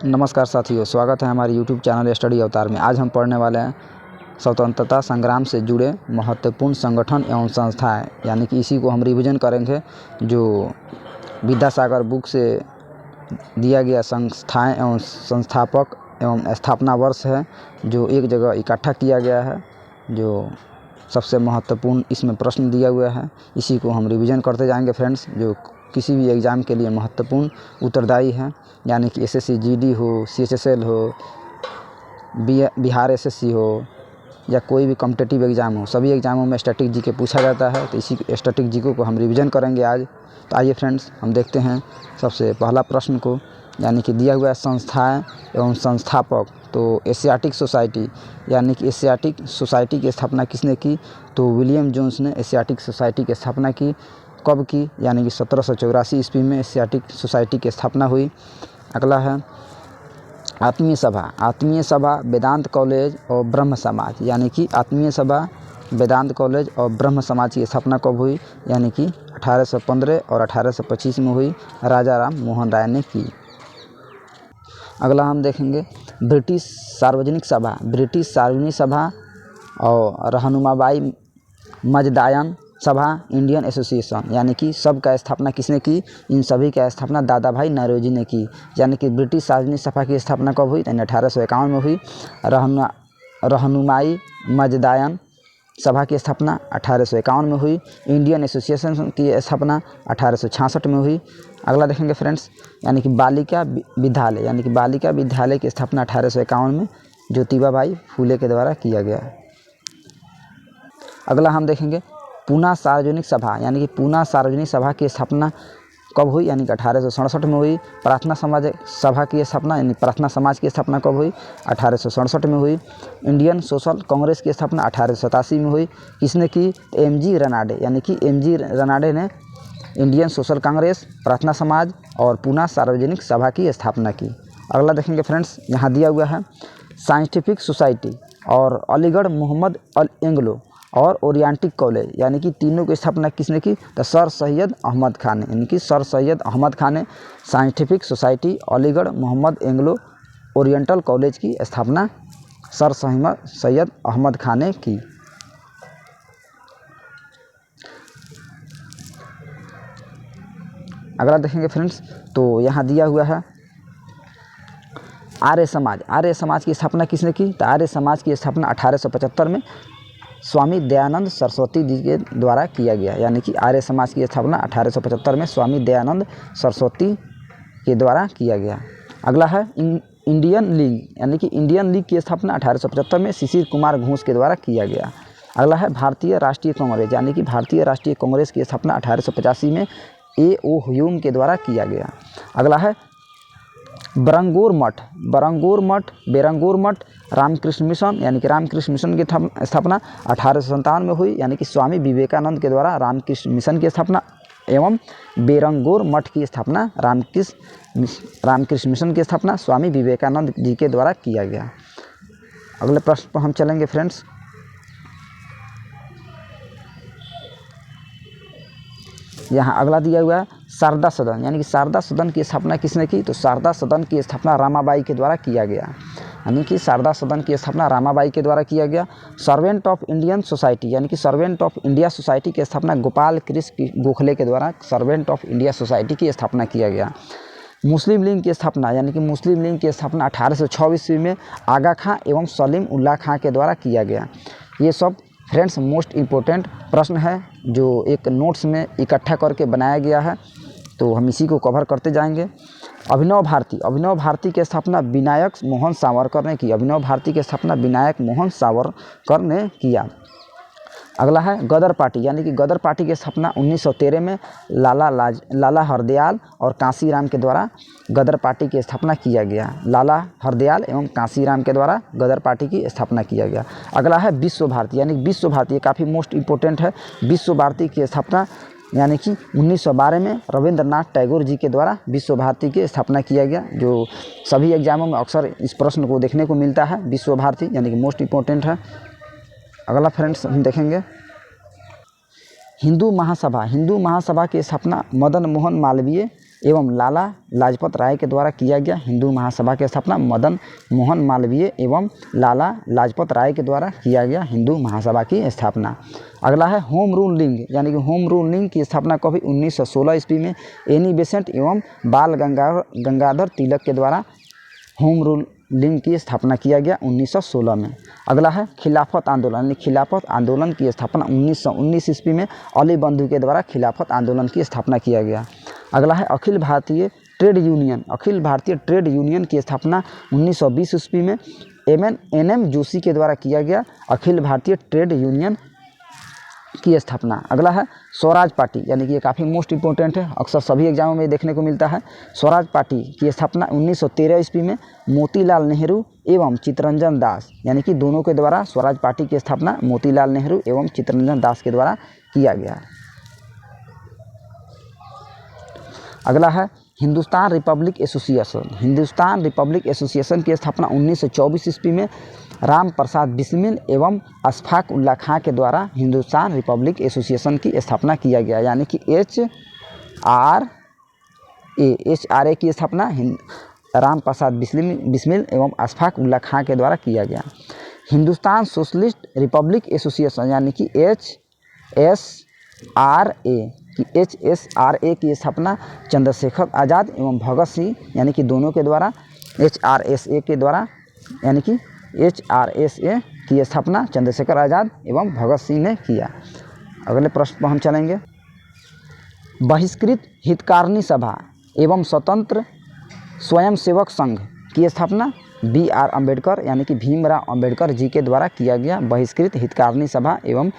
नमस्कार साथियों, स्वागत है हमारे YouTube चैनल स्टडी अवतार में। आज हम पढ़ने वाले हैं स्वतंत्रता संग्राम से जुड़े महत्वपूर्ण संगठन एवं संस्थाएं, यानी कि इसी को हम रिवीजन करेंगे। जो विद्यासागर बुक से दिया गया संस्थाएं एवं संस्थापक एवं स्थापना वर्ष है, जो एक जगह इकट्ठा किया गया है। जो सबसे महत्वपूर्ण इसमें प्रश्न दिया हुआ है, इसी को हम रिवीजन करते जाएंगे फ्रेंड्स। जो किसी भी एग्ज़ाम के लिए महत्वपूर्ण उत्तरदायी है, यानी कि एसएससी जीडी हो, सीएचएसएल हो, बिहार एसएससी हो या कोई भी कॉम्पिटिटिव एग्ज़ाम हो, सभी एग्ज़ामों में स्टैटिक जीके पूछा जाता है। तो इसी स्टैटिक जीके को हम रिवीजन करेंगे आज। तो आइए फ्रेंड्स, हम देखते हैं सबसे पहला प्रश्न को, यानी कि दिया हुआ है संस्थाएं एवं संस्थापक। तो एशियाटिक सोसाइटी, यानी कि एशियाटिक सोसाइटी की स्थापना किसने की? तो विलियम जोन्स ने एशियाटिक सोसाइटी की स्थापना की। कब की? यानी कि 1784 ईस्वी में एशियाटिक सोसाइटी की स्थापना हुई। अगला है आत्मीय सभा। आत्मीय सभा वेदांत कॉलेज और ब्रह्म समाज, यानी कि आत्मीय सभा वेदांत कॉलेज और ब्रह्म समाज की स्थापना कब हुई? यानी कि 1815 और 1825 में हुई। राजा राम मोहन राय ने की। अगला हम देखेंगे ब्रिटिश सार्वजनिक सभा। ब्रिटिश सार्वजनिक सभा और रहनुमाबाई मजदायन सभा, इंडियन एसोसिएशन, यानी कि सब का स्थापना किसने की? इन सभी का स्थापना दादा भाई नौरोजी ने की। यानी कि ब्रिटिश सार्वजनिक सभा की स्थापना कब हुई? 1851 में हुई। रहनुमाई मजदायन सभा की स्थापना 1851 में हुई। इंडियन एसोसिएशन की स्थापना 1866 में हुई। अगला देखेंगे फ्रेंड्स, यानी कि बालिका विद्यालय, यानी कि बालिका विद्यालय की स्थापना 1851 में ज्योतिबा भाई फूले के द्वारा किया गया। अगला हम देखेंगे पूना सार्वजनिक सभा, यानी कि पूना सार्वजनिक सभा की स्थापना कब हुई? यानी कि 1867 में हुई। प्रार्थना समाज सभा की स्थापना, यानी प्रार्थना समाज की स्थापना कब हुई? 1867 में हुई। इंडियन सोशल कांग्रेस की स्थापना 1887 में हुई। किसने की? एमजी रनाडे, यानी कि एमजी रनाडे ने इंडियन सोशल कांग्रेस, प्रार्थना समाज और पूना सार्वजनिक सभा की स्थापना की। अगला देखेंगे फ्रेंड्स, यहाँ दिया हुआ है साइंटिफिक सोसाइटी और अलीगढ़ मोहम्मद अल एंग्लो और ओरिएंटिक कॉलेज, यानी कि तीनों की स्थापना किसने की? तो सर सैयद अहमद खान ने, यानी कि सर सैयद अहमद खान ने scientific society, Aligarh Mohammad Anglo Oriental college की स्थापना सर सैयद अहमद खान ने की। अगला देखेंगे फ्रेंड्स, तो यहाँ दिया हुआ है आर्य समाज। आर्य समाज की स्थापना किसने की? तो आर्य समाज की स्थापना 1875 में स्वामी दयानंद सरस्वती जी के द्वारा किया गया। यानी कि आर्य समाज की स्थापना 1875 में स्वामी दयानंद सरस्वती के द्वारा किया गया। अगला है इंडियन लीग, यानी कि इंडियन लीग की स्थापना 1875 में शिशिर कुमार घोष के द्वारा किया गया। अगला है भारतीय राष्ट्रीय कांग्रेस, यानी कि भारतीय राष्ट्रीय कांग्रेस की स्थापना 1885 में ए.ओ. ह्यूम के द्वारा किया गया। अगला है बेरंगोर मठ रामकृष्ण मिशन, यानी कि रामकृष्ण मिशन की स्थापना 1857 में हुई। यानी कि स्वामी विवेकानंद के द्वारा रामकृष्ण मिशन की स्थापना एवं बेरंगोर मठ की स्थापना रामकृष्ण मिशन की स्थापना स्वामी विवेकानंद जी के द्वारा किया गया। अगले प्रश्न पर हम चलेंगे फ्रेंड्स। यहाँ अगला दिया हुआ है शारदा सदन, यानी कि शारदा सदन की स्थापना किसने की? तो शारदा सदन की स्थापना रामाबाई के द्वारा किया गया। यानी कि शारदा सदन की स्थापना रामाबाई के द्वारा किया गया। सर्वेंट ऑफ इंडियन सोसाइटी, यानी कि सर्वेंट ऑफ इंडिया सोसाइटी की स्थापना गोपाल कृष्ण गोखले के द्वारा सर्वेंट ऑफ इंडिया सोसाइटी की स्थापना किया गया। मुस्लिम लीग की स्थापना, यानी कि मुस्लिम लीग की स्थापना 1826 ईस्वी में आगा खां एवं सलीम उल्लाह खां के द्वारा किया गया। ये सब फ्रेंड्स मोस्ट इम्पोर्टेंट प्रश्न है, जो एक नोट्स में इकट्ठा करके बनाया गया है। तो हम इसी को कवर करते जाएंगे। अभिनव भारती की स्थापना विनायक मोहन सावरकर ने की। अभिनव भारती की स्थापना विनायक मोहन सावरकर ने किया। अगला है गदर पार्टी, यानी कि गदर पार्टी की स्थापना 1913 में लाला हरदयाल और कांसीराम के द्वारा गदर पार्टी की स्थापना किया गया। लाला हरदयाल एवं कांसीराम के द्वारा गदर पार्टी की स्थापना किया गया। अगला है विश्व भारती, यानी विश्व भारती काफ़ी मोस्ट इम्पोर्टेंट है। विश्व भारती की स्थापना यानी कि 1912 में रविंद्रनाथ टैगोर जी के द्वारा विश्व भारती की स्थापना किया गया। जो सभी एग्जामों में अक्सर इस प्रश्न को देखने को मिलता है, विश्व भारती यानी कि मोस्ट इम्पोर्टेंट है। अगला फ्रेंड्स हम देखेंगे हिंदू महासभा की स्थापना मदन मोहन मालवीय एवं लाला लाजपत राय के द्वारा किया गया। हिंदू महासभा की स्थापना मदन मोहन मालवीय एवं लाला लाजपत राय के द्वारा किया गया हिंदू महासभा की स्थापना। अगला है होम रूल लीग, यानी कि होम रूल लीग की स्थापना कभी 1916 ईस्वी में एनी बेसेंट एवं बाल गंगाधर तिलक के द्वारा होम रूल लीग की स्थापना किया गया 1916 में। अगला है खिलाफत आंदोलन, यानी खिलाफत आंदोलन की स्थापना 1919 ईस्वी में अली बंधु के द्वारा खिलाफत आंदोलन की स्थापना किया गया। अगला है Akhil Bharatiya trade union, Akhil Bharatiya trade union की स्थापना 1920 ईस्वी में एन.एम. जोशी के द्वारा किया गया अखिल भारतीय ट्रेड यूनियन की स्थापना। अगला है स्वराज पार्टी, यानी कि ये काफ़ी मोस्ट इंपॉर्टेंट है, अक्सर सभी एग्जामों में देखने को मिलता है। स्वराज पार्टी की स्थापना 1913 ईस्वी में मोतीलाल नेहरू एवं चित्तरंजन दास, यानी कि दोनों के द्वारा स्वराज पार्टी की स्थापना मोतीलाल नेहरू एवं चित्तरंजन दास के द्वारा किया गया। अगला है Hindustan Republic association, Hindustan Republic association की स्थापना 1924 ईस्वी में राम प्रसाद बिस्मिल एवं अशफाक उल्ला खां के द्वारा हिंदुस्तान रिपब्लिक एसोसिएशन की स्थापना किया गया, यानी कि HRA की स्थापना राम प्रसाद बिस्मिल एवं अशफाक उल्ला खां के द्वारा किया गया। हिंदुस्तान सोशलिस्ट रिपब्लिक एसोसिएशन, यानी कि HSRA की स्थापना चंद्रशेखर आज़ाद एवं भगत सिंह, यानी कि दोनों के द्वारा HRSA के द्वारा, यानी कि HRSA की स्थापना चंद्रशेखर आज़ाद एवं भगत सिंह ने किया। अगले प्रश्न पर हम चलेंगे। बहिष्कृत हितकारिणी सभा एवं स्वतंत्र स्वयंसेवक संघ की स्थापना B.R. अम्बेडकर, यानी कि भीमराव अम्बेडकर जी के द्वारा किया गया। बहिष्कृत हितकारिणी सभा एवं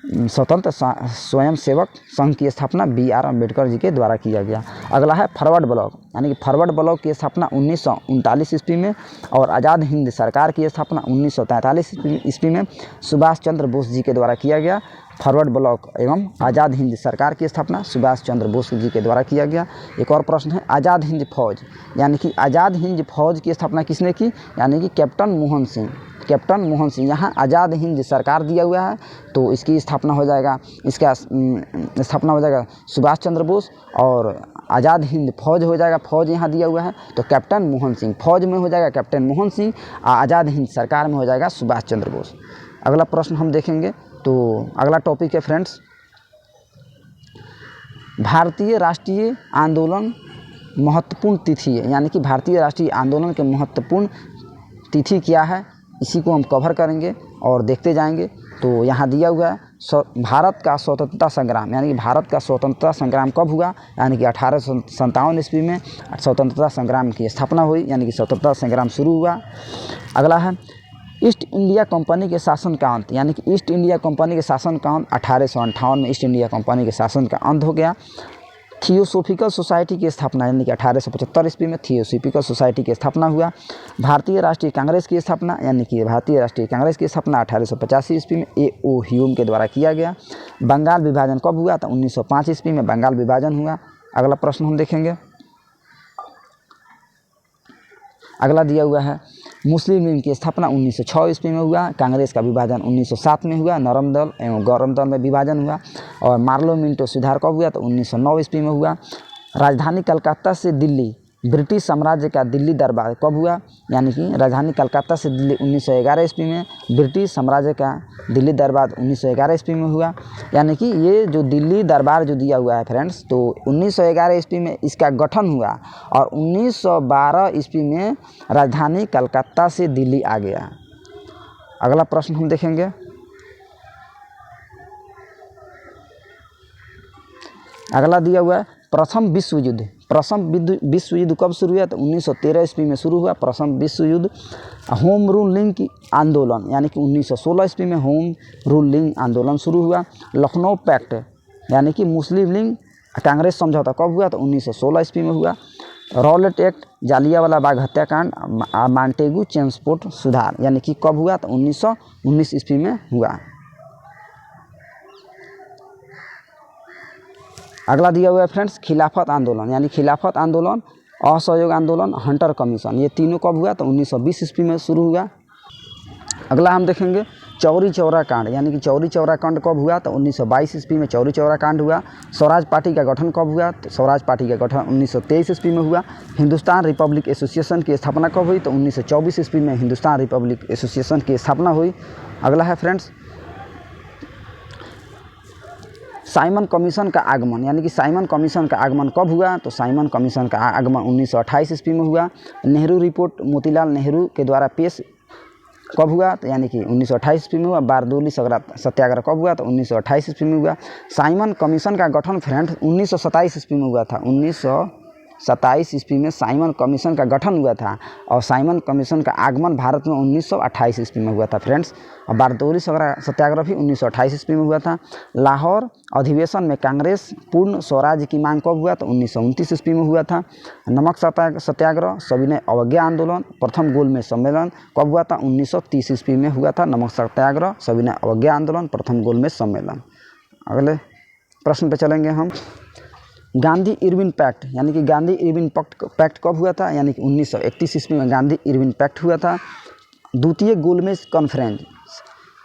स्वतंत्र स्वयंसेवक संघ की स्थापना B.R. अम्बेडकर जी के द्वारा किया गया। अगला है फॉरवर्ड ब्लॉक, यानी कि फॉरवर्ड ब्लॉक की स्थापना 1939 ईस्वी में और आज़ाद हिंद सरकार की स्थापना 1943 ईस्वी में सुभाष चंद्र बोस जी के द्वारा किया गया। फॉरवर्ड ब्लॉक एवं आज़ाद हिंद सरकार की स्थापना सुभाष चंद्र बोस जी के द्वारा किया गया। एक और प्रश्न है आज़ाद हिंद फौज, यानी कि आज़ाद हिंद फौज की स्थापना किसने की, यानी कि कैप्टन मोहन सिंह। कैप्टन मोहन सिंह, यहाँ आज़ाद हिंद सरकार दिया हुआ है तो इसकी स्थापना हो जाएगा, इसका स्थापना हो जाएगा सुभाष चंद्र बोस, और आज़ाद हिंद फौज हो जाएगा, फौज यहाँ दिया हुआ है तो कैप्टन मोहन सिंह, फौज में हो जाएगा कैप्टन मोहन सिंह, आज़ाद हिंद सरकार में हो जाएगा सुभाष चंद्र बोस। अगला प्रश्न हम देखेंगे तो अगला टॉपिक है फ्रेंड्स भारतीय राष्ट्रीय आंदोलन महत्वपूर्ण तिथि है, यानी कि भारतीय राष्ट्रीय आंदोलन के महत्वपूर्ण तिथि क्या है, इसी को हम कवर करेंगे और देखते जाएंगे। तो यहाँ दिया हुआ है भारत का स्वतंत्रता संग्राम, यानी कि भारत का स्वतंत्रता संग्राम कब हुआ, यानी कि 1857 ईस्वी में स्वतंत्रता संग्राम की स्थापना हुई, यानी कि स्वतंत्रता संग्राम शुरू हुआ। अगला है ईस्ट इंडिया कंपनी के शासन का अंत, यानी कि ईस्ट इंडिया कंपनी के शासन का अंत 1858 में ईस्ट इंडिया कंपनी के शासन का अंत हो गया। थियोसॉफिकल सोसाइटी की स्थापना, यानी कि 1875 ईस्वी में थियोसॉफिकल सोसाइटी की स्थापना हुआ। भारतीय राष्ट्रीय कांग्रेस की स्थापना, यानी कि भारतीय राष्ट्रीय कांग्रेस की स्थापना 1885 ईस्वी में A.O. ह्यूम के द्वारा किया गया। बंगाल विभाजन कब हुआ, तो 1905 ईस्वी में बंगाल विभाजन हुआ। अगला प्रश्न हम देखेंगे। अगला दिया हुआ है मुस्लिम लीग की स्थापना 1906 ईस्वी में हुआ। कांग्रेस का विभाजन 1907 में हुआ। नरम दल एवं गौरव दल में विभाजन हुआ। और मार्लो मिंटो सुधार कब हुआ, तो 1909 ईस्वी में हुआ। राजधानी कलकत्ता से दिल्ली ब्रिटिश साम्राज्य का दिल्ली दरबार कब हुआ, यानी कि राजधानी कलकत्ता से दिल्ली 1911 ईस्वी में, ब्रिटिश साम्राज्य का दिल्ली दरबार 1911 ईस्वी में हुआ। यानी कि ये जो दिल्ली दरबार जो दिया हुआ है फ्रेंड्स, तो 1911 ईस्वी में इसका गठन हुआ और 1912 ईस्वी में राजधानी कलकत्ता से दिल्ली आ गया। अगला प्रश्न हम देखेंगे। अगला दिया हुआ है प्रथम विश्व युद्ध। प्रथम विश्व युद्ध कब शुरू हुआ, तो 1913 ईस्वी में शुरू हुआ प्रथम विश्व युद्ध। होम रूल लीग की आंदोलन, यानी कि 1916 ईस्वी में होम रूल लीग आंदोलन शुरू हुआ। लखनऊ पैक्ट, यानी कि मुस्लिम लीग कांग्रेस समझौता कब हुआ, तो 1916 ईस्वी में हुआ। रॉलेट एक्ट, जालियांवाला बाग हत्याकांड, मॉन्टेगू चेम्सफोर्ड सुधार, यानी कि कब हुआ, तो 1919 ईस्वी में हुआ। अगला दिया हुआ है फ्रेंड्स खिलाफत आंदोलन, यानी खिलाफत आंदोलन, असहयोग आंदोलन, हंटर कमीशन, ये तीनों कब हुआ, तो 1920 ईस्वी में शुरू हुआ। अगला हम देखेंगे चौरी चौरा कांड, यानी कि चौरी चौरा कांड कब हुआ? तो 1922 ईस्वी में चौरी चौरा कांड हुआ। स्वराज पार्टी का गठन कब हुआ? तो स्वराज पार्टी का गठन 1923 ईस्वी में हुआ। हिंदुस्तान रिपब्लिक एसोसिएशन की स्थापना कब हुई? तो 1924 ईस्वी में हिंदुस्तान रिपब्लिक एसोसिएशन की स्थापना हुई। अगला है फ्रेंड्स, साइमन कमीशन का आगमन, यानी कि साइमन कमीशन का आगमन कब हुआ? तो साइमन कमीशन का आगमन 1928 ईस्वी में हुआ। नेहरू रिपोर्ट मोतीलाल नेहरू के द्वारा पेश कब हुआ? तो यानी कि 1928 ईस्वी में हुआ। बारदोली सत्याग्रह कब हुआ? तो 1928 ईस्वी में हुआ। साइमन कमीशन का गठन फ्रेंड्स 1927 ईस्वी में हुआ था। 1927 ईस्वी में साइमन कमीशन का गठन हुआ था और साइमन कमीशन का आगमन भारत में 1928 ईस्वी में हुआ था फ्रेंड्स। और बारदोली सत्याग्रह भी 1928 ईस्वी में हुआ था। लाहौर अधिवेशन में कांग्रेस पूर्ण स्वराज्य की मांग कब हुआ? तो 1929 ईस्वी में हुआ था। नमक सत्याग्रह, सविनय अवज्ञा आंदोलन, प्रथम गोलमेज सम्मेलन कब हुआ था? 1930 ईस्वी में हुआ था। नमक सत्याग्रह, सविनय अवज्ञा आंदोलन, प्रथम गोलमेज सम्मेलन। अगले प्रश्न पे चलेंगे हम। गांधी इरविन पैक्ट, यानी कि गांधी इरविन पैक्ट कब हुआ था? यानी कि 1931 ईस्वी में गांधी इरविन पैक्ट हुआ था। द्वितीय गोलमेज कॉन्फ्रेंस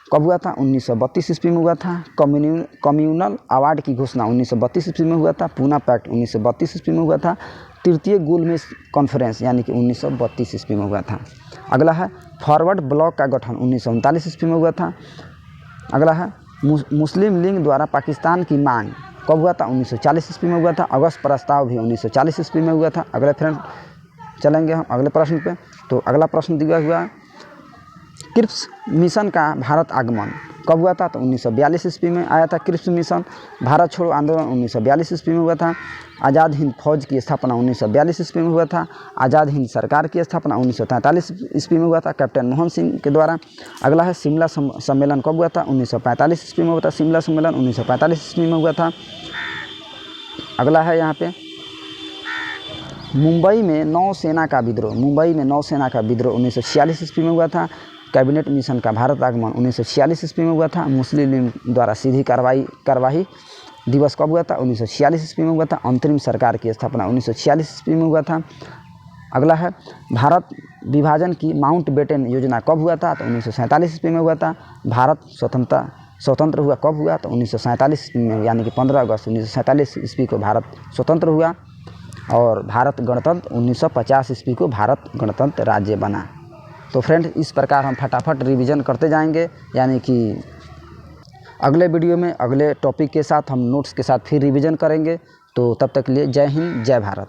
कब हुआ था? 1932 ईस्वी में हुआ था। कम्युनल अवार्ड की घोषणा 1932 ईस्वी में हुआ था। पूना पैक्ट 1932 ईस्वी में हुआ था। तृतीय गोलमेज कॉन्फ्रेंस यानी कि 1932 ईस्वी में हुआ था। अगला है फॉरवर्ड ब्लॉक का गठन 1939 ईस्वी में हुआ था। अगला है मुस्लिम लीग द्वारा पाकिस्तान की मांग कब हुआ था? 1940 ईस्वी में हुआ था। अगस्त प्रस्ताव भी 1940 ईस्वी में हुआ था। अगले फ्रेंड चलेंगे हम अगले प्रश्न पे। तो अगला प्रश्न दिया हुआ क्रिप्स मिशन का भारत आगमन कब हुआ था? तो 1942 ईस्वी में आया था क्रिप्स मिशन। भारत छोड़ो आंदोलन 1942 ईस्वी में हुआ था। आज़ाद हिंद फौज की स्थापना 1942 ईस्वी में हुआ था। आज़ाद हिंद सरकार की स्थापना 1943 ईस्वी में हुआ था कैप्टन मोहन सिंह के द्वारा। अगला है शिमला सम्मेलन कब हुआ था? 1945 ईस्वी में हुआ था। शिमला सम्मेलन 1945 ईस्वी में हुआ था। अगला है यहाँ पे मुंबई में नौसेना का विद्रोह 1946 ईस्वी में हुआ था। कैबिनेट मिशन का भारत आगमन 1946 ईस्वी में हुआ था। मुस्लिम लीग द्वारा सीधी कार्यवाही दिवस कब हुआ था? 1946 ईस्वी में हुआ था। अंतरिम सरकार की स्थापना 1946 ईस्वी में हुआ था। अगला है भारत विभाजन की माउंटबेटन योजना कब हुआ था? तो 1947 ईस्वी में हुआ था। भारत स्वतंत्र हुआ कब हुआ? तो 1947 में, यानी कि 15 अगस्त 1947 ईस्वी को भारत स्वतंत्र हुआ। और भारत गणतंत्र 1950 ईस्वी को भारत गणतंत्र राज्य बना। तो फ्रेंड इस प्रकार हम फटाफट रिवीजन करते जाएंगे, यानी कि अगले वीडियो में अगले टॉपिक के साथ हम नोट्स के साथ फिर रिवीजन करेंगे। तो तब तक के लिए जय हिंद, जय भारत।